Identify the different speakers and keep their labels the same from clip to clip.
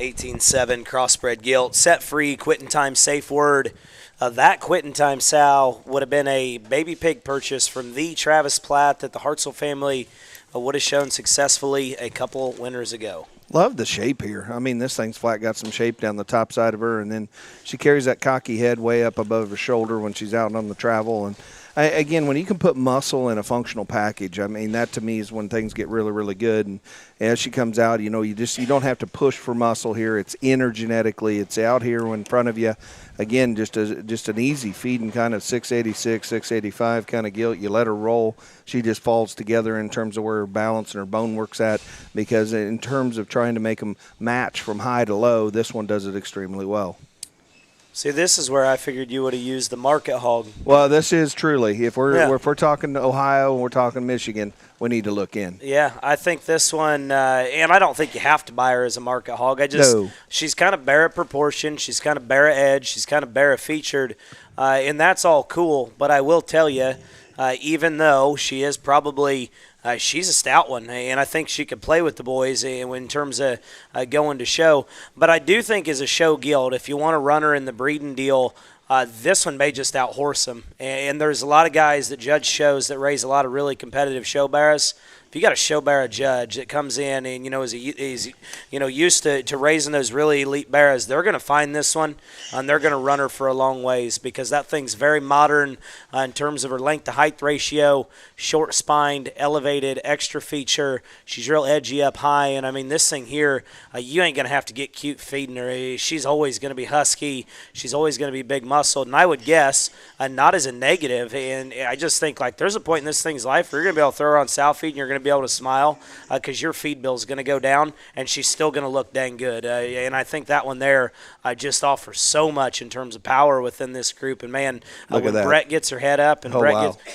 Speaker 1: 18-7 crossbred gilt, set free, quitting time, safe word. That quitting time sow would have been a baby pig purchase from the Travis Platt that the Hartzell family would have shown successfully a couple winters ago.
Speaker 2: Love the shape here. I mean, this thing's flat got some shape down the top side of her, and then she carries that cocky head way up above her shoulder when she's out on the travel. And again, when you can put muscle in a functional package, I mean, that to me is when things get really, really good. And as she comes out, you don't have to push for muscle here. It's genetically. It's out here in front of you. Again, just an easy feeding kind of 686, 685 kind of gilt. You let her roll. She just falls together in terms of where her balance and her bone works at, because in terms of trying to make them match from high to low, this one does it extremely well.
Speaker 1: See, this is where I figured you would have used the market hog.
Speaker 2: Well, this is truly. If we're talking Ohio and we're talking Michigan, we need to look in.
Speaker 1: Yeah, I think this one, and I don't think you have to buy her as a market hog. She's kind of bare proportion. She's kind of bare edge. She's kind of bare featured, and that's all cool. But I will tell you, even though she is probably she's a stout one, and I think she could play with the boys in terms of going to show. But I do think as a show gilt, if you want to run her in the breeding deal, this one may just outhorse them. And there's a lot of guys that judge shows that raise a lot of really competitive show bearers. If you got a show bearer judge that comes in and is used to raising those really elite bearers, they're going to find this one and they're going to run her for a long ways, because that thing's very modern in terms of her length to height ratio, short spined, elevated, extra feature. She's real edgy up high, and I mean this thing here, you ain't going to have to get cute feeding her. She's always going to be husky. She's always going to be big muscled, and I would guess not as a negative. And I just think like there's a point in this thing's life where you're going to be able to throw her on sow feed and you're going to be able to smile because your feed bill is going to go down and she's still going to look dang good. And I think that one there just offers so much in terms of power within this group. And, man, when Brett gets her head up and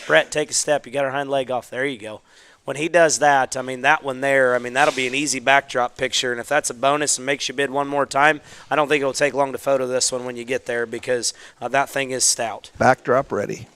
Speaker 1: Brett, take a step, you got her hind leg off. There you go. When he does that, I mean, that one there, I mean, that'll be an easy backdrop picture. And if that's a bonus and makes you bid one more time, I don't think it'll take long to photo this one when you get there, because that thing is stout.
Speaker 2: Backdrop ready.